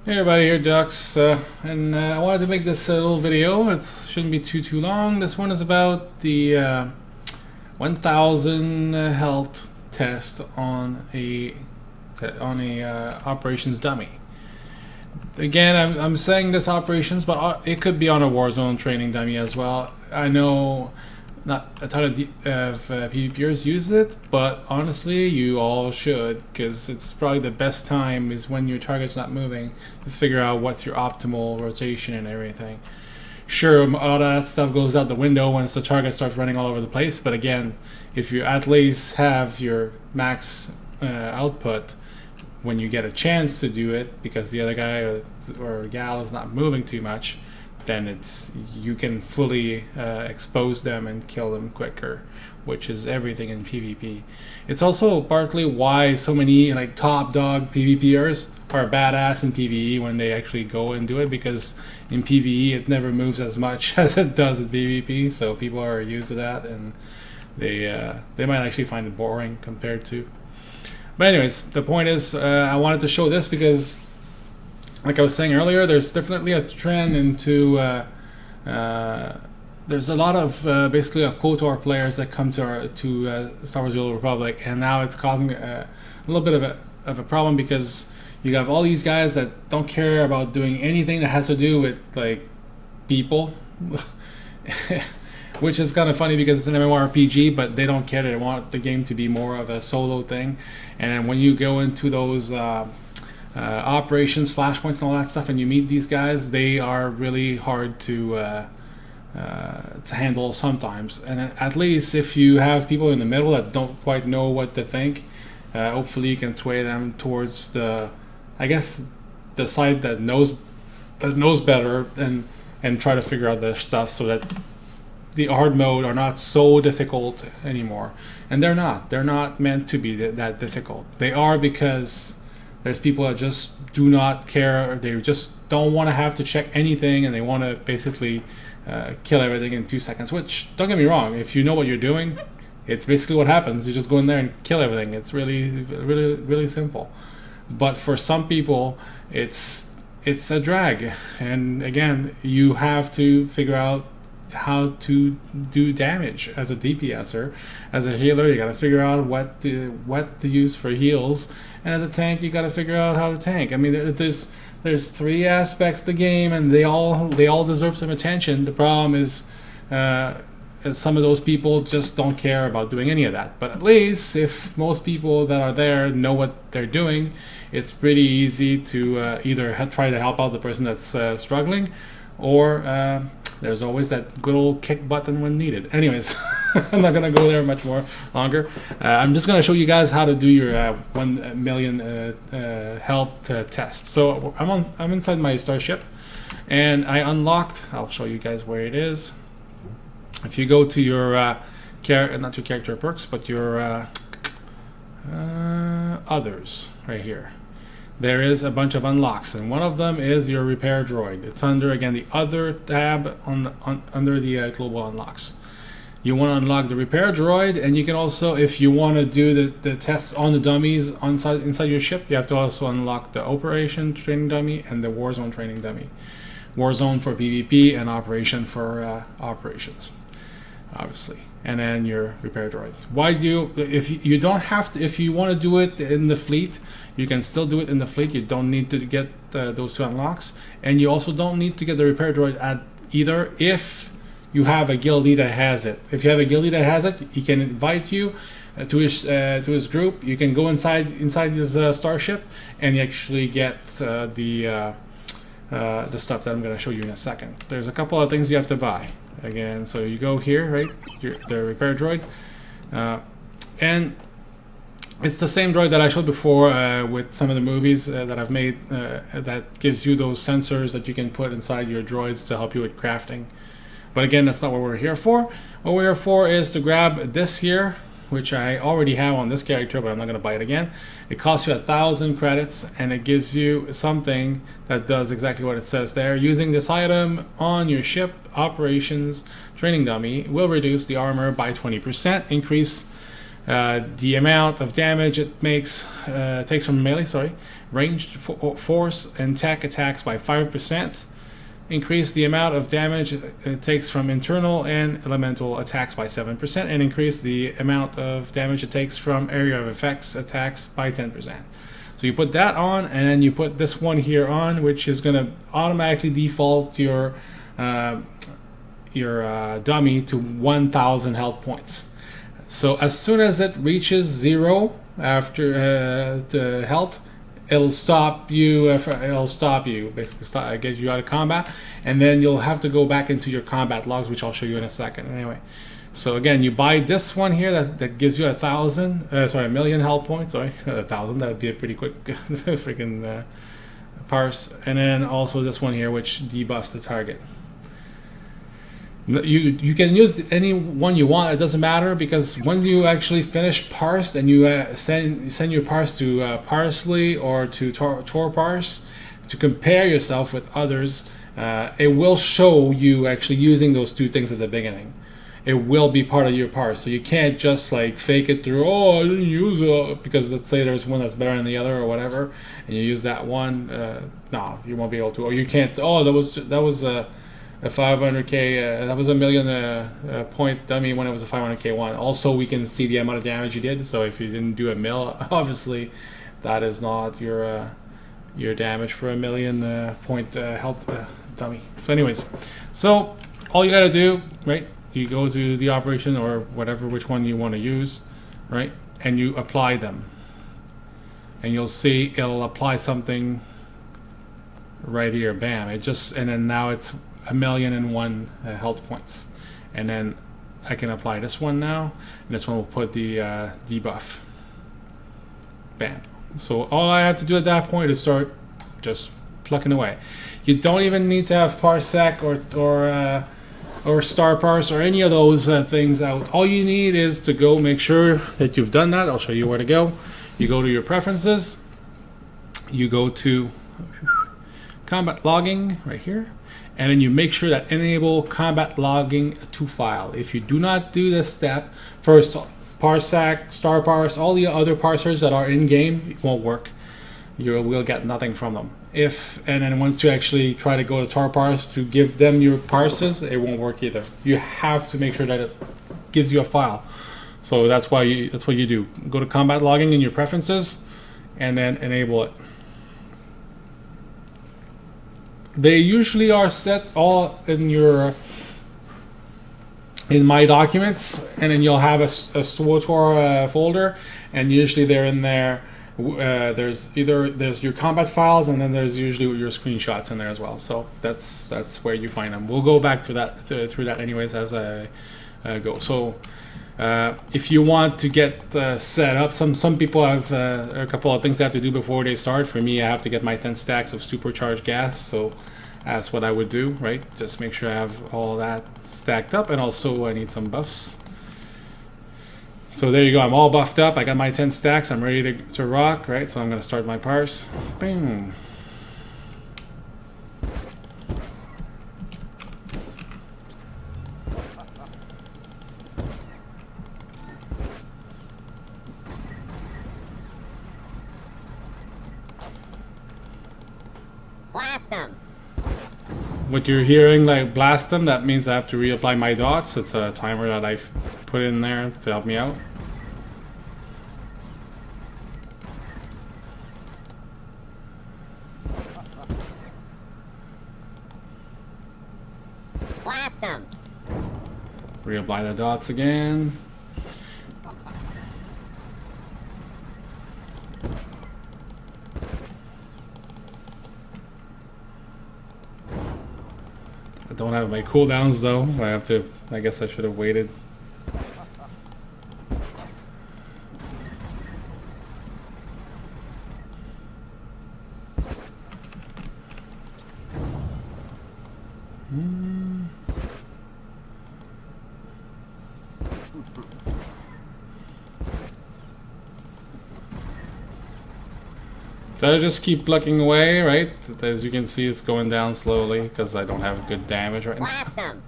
Hey everybody, here Ducks, and I wanted to make this little video. It shouldn't be too long. This one is about the 1000 health test on a operations dummy. Again, I'm saying this operations, but it could be on a Warzone training dummy as well. I know not a ton of PvPers use it, but honestly, you all should, because it's probably the best time is when your target's not moving to figure out what's your optimal rotation and everything. Sure, a lot of that stuff goes out the window once the target starts running all over the place, but again, if you at least have your max output when you get a chance to do it, because the other guy or gal is not moving too much, then you can fully expose them and kill them quicker, which is everything in PvP. It's also partly why so many like top dog PvPers are badass in PvE when they actually go and do it, because in PvE it never moves as much as it does in PvP, so people are used to that, and they might actually find it boring compared to. But anyways, the point is, I wanted to show this because, like I was saying earlier, there's definitely a trend into there's a lot of basically KOTOR players that come to Star Wars: The Old Republic, and now it's causing a little bit of a problem, because you have all these guys that don't care about doing anything that has to do with like people, which is kind of funny because it's an MMORPG, but they don't care. They want the game to be more of a solo thing, and when you go into those operations, flashpoints, and all that stuff, and you meet these guys, they are really hard to handle sometimes. And at least if you have people in the middle that don't quite know what to think, hopefully you can sway them towards the side that knows better, and try to figure out the stuff so that the hard mode are not so difficult anymore. And they're not meant to be that difficult. They are because there's people that just do not care. They just don't want to have to check anything, and they want to basically kill everything in 2 seconds. Which, don't get me wrong, if you know what you're doing, it's basically what happens. You just go in there and kill everything. It's really simple. But for some people, it's a drag. And again, you have to figure out how to do damage as a DPSer. As a healer, you got to figure out what to use for heals, and as a tank, you got to figure out how to tank. I mean, there's three aspects of the game, and they all deserve some attention. The problem is some of those people just don't care about doing any of that. But at least if most people that are there know what they're doing, it's pretty easy to either try to help out the person that's struggling, or there's always that good old kick button when needed. Anyways, I'm not gonna go there much more longer. I'm just gonna show you guys how to do your 1 million health test. So I'm inside my starship, and I unlocked. I'll show you guys where it is. If you go to your not your character perks, but your others right here, there is a bunch of unlocks, and one of them is your repair droid. It's under, again, the other tab under the global unlocks. You want to unlock the repair droid, and you can also, if you want to do the tests on the dummies inside your ship, you have to also unlock the operation training dummy and the Warzone training dummy. Warzone for PvP and operation for operations, obviously. And then your repair droid. Why do you, if you don't have to, if you want to do it in the fleet, you can still do it in the fleet. You don't need to get those two unlocks, and you also don't need to get the repair droid at either if you have a guildie that has it. If you have a guildie that has it, he can invite you to his group. You can go inside his starship and actually get the stuff that I'm going to show you in a second. There's a couple of things you have to buy. Again, so you go here, right? The repair droid, and it's the same droid that I showed before with some of the movies that I've made. That gives you those sensors that you can put inside your droids to help you with crafting. But again, that's not what we're here for. What we're here for is to grab this here, which I already have on this character, but I'm not going to buy it again. It costs you 1,000 credits, and it gives you something that does exactly what it says there. Using this item on your ship, operations training dummy will reduce the armor by 20%, increase The amount of damage it makes takes from melee, ranged force and tech attacks by 5%. Increase the amount of damage it takes from internal and elemental attacks by 7%, and increase the amount of damage it takes from area of effects attacks by 10%. So you put that on, and then you put this one here on, which is going to automatically default your dummy to 1,000 health points. So as soon as it reaches 0 after the health, it'll stop you. Basically, get you out of combat, and then you'll have to go back into your combat logs, which I'll show you in a second. Anyway, so again, you buy this one here that gives you 1,000,000 health points. 1,000. That would be a pretty quick freaking parse. And then also this one here, which debuffs the target. You can use any one you want. It doesn't matter, because when you actually finish parse and you send your parse to Parsley or to Tor parse to compare yourself with others, it will show you actually using those two things at the beginning. It will be part of your parse, so you can't just like fake it through. Oh, I didn't use it, because let's say there's one that's better than the other or whatever, and you use that one. No, you won't be able to. Or you can't. Oh, that was a 500k, that was a million point dummy when it was a 500k one. Also, we can see the amount of damage you did. So if you didn't do a mil, obviously that is not your damage for a million point health dummy. So anyways, so all you gotta do, right, you go to the operation or whatever, which one you want to use, right, and you apply them, and you'll see it'll apply something right here. Bam! And then now it's 1,000,001 health points, and then I can apply this one now, and this one will put the debuff. Bam! So all I have to do at that point is start just plucking away. You don't even need to have parsec or star parse or any of those things out. All you need is to go make sure that you've done that. I'll show you where to go. You go to your preferences. You go to combat logging right here. And then you make sure that enable combat logging to file. If you do not do this step, first parsec, star parse, all the other parsers that are in game, it won't work. You will get nothing from them. And then once you actually try to go to tar parse to give them your parses, it won't work either. You have to make sure that it gives you a file. So that's what you do. Go to combat logging in your preferences, and then enable it. They usually are set all in my documents, and then you'll have a SWTOR folder, and usually they're in there. There's your combat files, and then there's usually your screenshots in there as well. So that's where you find them. We'll go back through that anyways as I go. So if you want to get set up, some people have a couple of things they have to do before they start. For me, I have to get my 10 stacks of supercharged gas, so that's what I would do, right? Just make sure I have all that stacked up, and also I need some buffs. So there you go, I'm all buffed up. I got my 10 stacks, I'm ready to rock, right? So I'm gonna start my parse. Boom. Blast them. What you're hearing, like blast them, that means I have to reapply my dots. It's a timer that I've put in there to help me out. Blast them. Reapply the dots again. I don't have my cooldowns though. I guess I should have waited. So I just keep plucking away, right? As you can see, it's going down slowly because I don't have good damage right now. Blast them.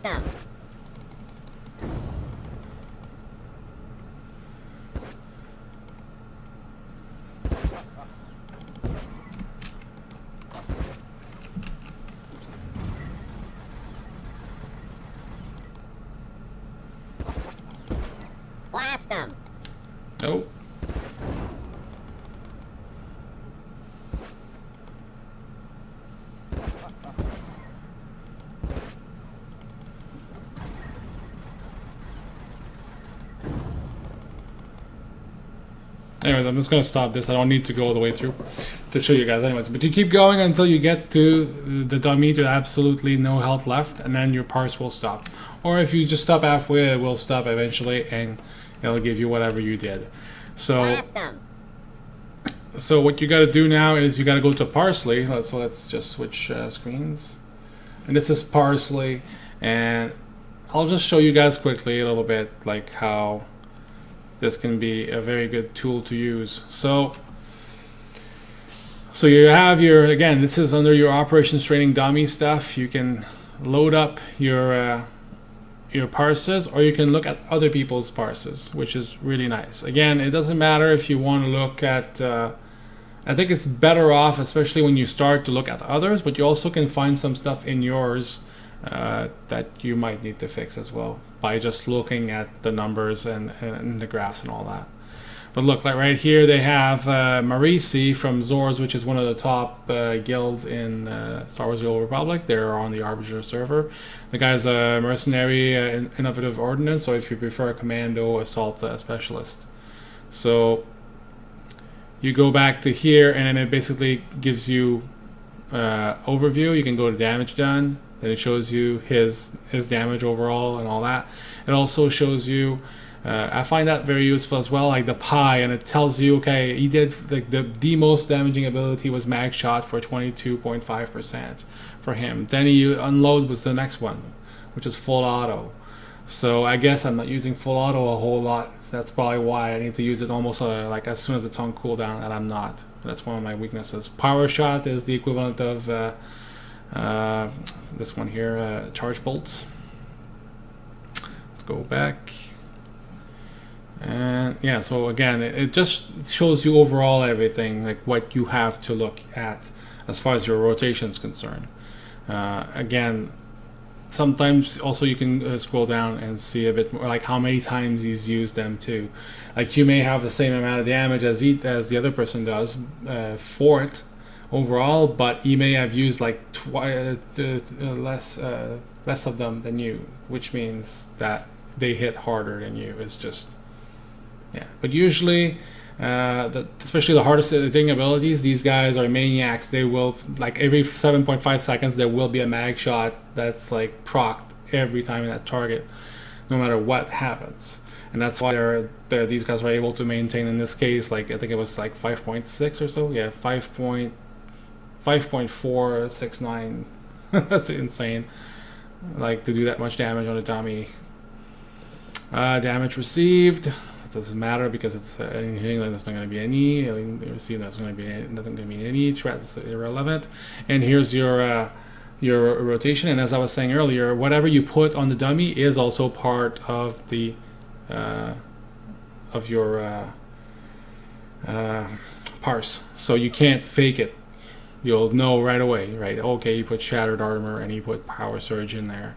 them. Blast them. Oh. Anyways, I'm just going to stop this. I don't need to go all the way through to show you guys anyways. But you keep going until you get to the dummy to absolutely no health left, and then your parse will stop. Or if you just stop halfway, it will stop eventually, and it'll give you whatever you did. So what you got to do now is you got to go to Parsley. So let's just switch screens. And this is Parsley, and I'll just show you guys quickly a little bit like how this can be a very good tool to use. So you have your, again, this is under your operations training dummy stuff. You can load up your parses, or you can look at other people's parses, which is really nice. Again, it doesn't matter if you want to look at, I think it's better off, especially when you start to look at others, but you also can find some stuff in yours that you might need to fix as well by just looking at the numbers and the graphs and all that. But look, like right here they have Marisi from Zors, which is one of the top guilds in Star Wars: The Old Republic. They're on the Arbiter server. The guy's a mercenary, innovative ordnance, so if you prefer a commando, assault specialist. So you go back to here, and then it basically gives you overview. You can go to damage done. Then it shows you his damage overall and all that. It also shows you, I find that very useful as well, like the pie, and it tells you, okay, he did the most damaging ability was mag shot for 22.5% for him. Then he unload was the next one, which is full auto. So I guess I'm not using full auto a whole lot. That's probably why I need to use it almost like as soon as it's on cooldown, and I'm not. That's one of my weaknesses. Power shot is the equivalent of this one here, charge bolts. Let's go back. And yeah, so again, it just shows you overall everything, like what you have to look at as far as your rotation is concerned. Again, sometimes also you can scroll down and see a bit more, like how many times he's used them too. Like you may have the same amount of damage as the other person does for it overall, but he may have used like less of them than you, which means that they hit harder than you. It's just, yeah. But usually, especially the hardest hitting abilities, these guys are maniacs. They will, like every 7.5 seconds, there will be a mag shot that's like procced every time in that target, no matter what happens. And that's why these guys were able to maintain, in this case, like I think it was like 5.6 or so. Yeah, 5.469. That's insane. Like to do that much damage on a dummy. Damage received. It doesn't matter because it's hitting. There's not going to be any. Received. That's going to be nothing. Going to be any. That's irrelevant. And here's your rotation. And as I was saying earlier, whatever you put on the dummy is also part of the of your parse. So you can't fake it. You'll know right away, right? Okay, you put shattered armor and you put power surge in there,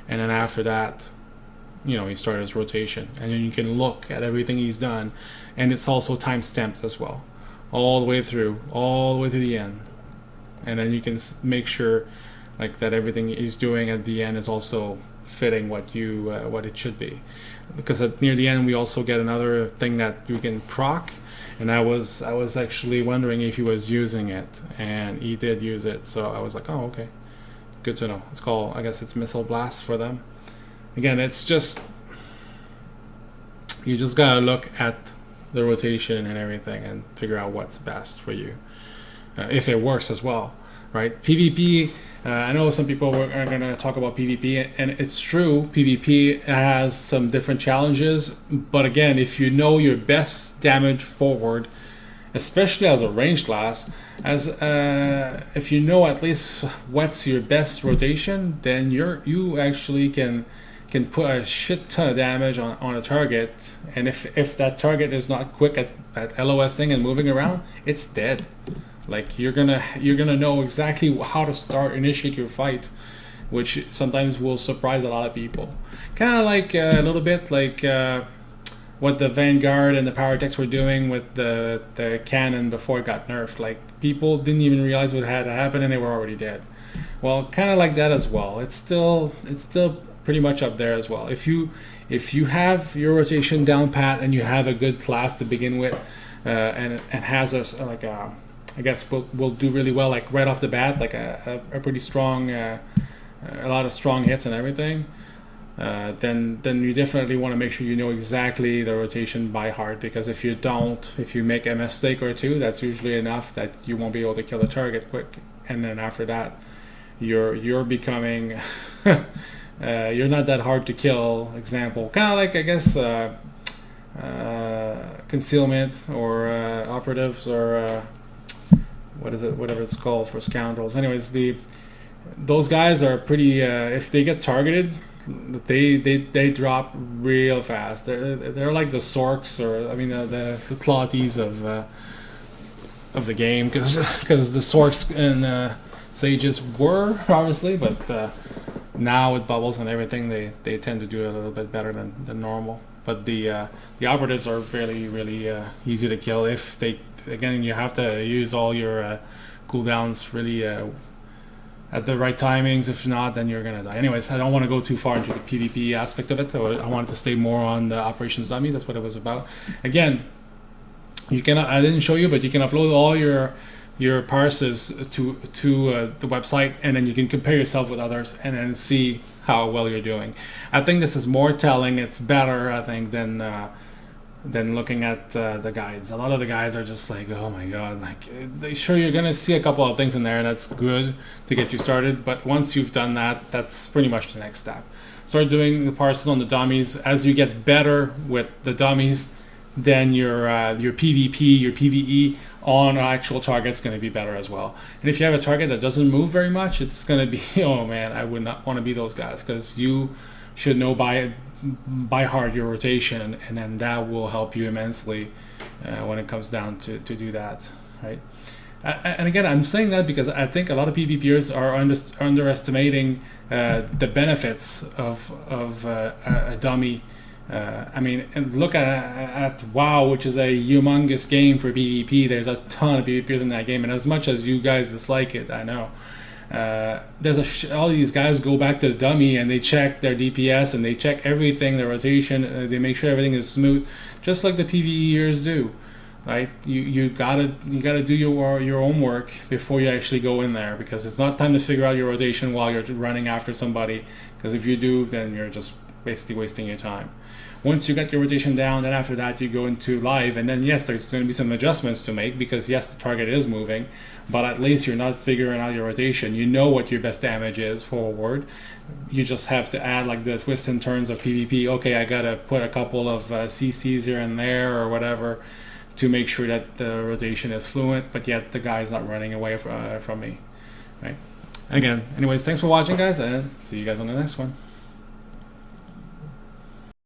and then after that, you know, he started his rotation, and then you can look at everything he's done, and it's also time stamped as well, all the way through, all the way to the end, and then you can make sure, like, that everything he's doing at the end is also fitting what it should be, because near the end we also get another thing that you can proc. And I was actually wondering if he was using it, and he did use it. So I was like, oh, okay, good to know. It's called, I guess it's Missile Blast for them. Again, it's just, you just gotta look at the rotation and everything and figure out what's best for you, if it works as well, right? PvP. I know some people are going to talk about PvP, and it's true, PvP has some different challenges, but again, if you know your best damage forward especially as a ranged class, as if you know at least what's your best rotation, then you actually can put a shit ton of damage on a target, and if that target is not quick at LOSing and moving around, it's dead. Like you're gonna know exactly how to initiate your fight, which sometimes will surprise a lot of people. Kind of like a little bit like what the Vanguard and the Power Techs were doing with the cannon before it got nerfed. Like people didn't even realize what had happened and they were already dead. Well, kind of like that as well. It's still pretty much up there as well. If you have your rotation down pat and you have a good class to begin with, and has I guess will do really well, like right off the bat, like a pretty strong, a lot of strong hits and everything. Then you definitely want to make sure you know exactly the rotation by heart, because if you make a mistake or two, that's usually enough that you won't be able to kill the target quick, and then after that, you're becoming you're not that hard to kill. Example, kind of like I guess concealment or operatives or whatever it's called for scoundrels. Anyways, those guys are pretty. If they get targeted, they drop real fast. They're like the Sorks, or I mean the Clawties of the game, because the Sorks and Sages were obviously, but now with bubbles and everything, they tend to do a little bit better than normal. But the operatives are really easy to kill. If they, again, you have to use all your cooldowns really at the right timings. If not, then you're gonna die. Anyways, I don't want to go too far into the PvP aspect of it. I wanted to stay more on the operations dummy. That's what it was about. Again, you can, I didn't show you, but you can upload all your parses to the website, and then you can compare yourself with others and then see how well you're doing. I think this is more telling. It's better, I think, than looking at the guides. A lot of the guides are just like, oh my god, like sure, you're gonna see a couple of things in there, and that's good to get you started, but once you've done that, that's pretty much the next step. Start doing the parses on the dummies. As you get better with the dummies, then your PvP, your PvE on actual targets going to be better as well. And if you have a target that doesn't move very much, it's going to be, oh man, I would not want to be those guys, because you should know by heart your rotation, and then that will help you immensely when it comes down to do that, right? And again, I'm saying that because I think a lot of PvPers are underestimating the benefits of a dummy. I mean, look at WoW, which is a humongous game for PvP. There's a ton of PvPers in that game, and as much as you guys dislike it, I know, all these guys go back to the dummy and they check their DPS and they check everything, their rotation, they make sure everything is smooth, just like the PvEers do, right? You gotta do your homework before you actually go in there, because it's not time to figure out your rotation while you're running after somebody, because if you do, then you're just basically wasting your time. Once you get your rotation down, then after that you go into live, and then yes, there's going to be some adjustments to make, because yes, the target is moving, but at least you're not figuring out your rotation. You know what your best damage is forward. You just have to add like the twists and turns of PvP. Okay, I gotta put a couple of CCs here and there or whatever to make sure that the rotation is fluent, but yet the guy's not running away from me, right? Again, anyways, thanks for watching, guys, and see you guys on the next one.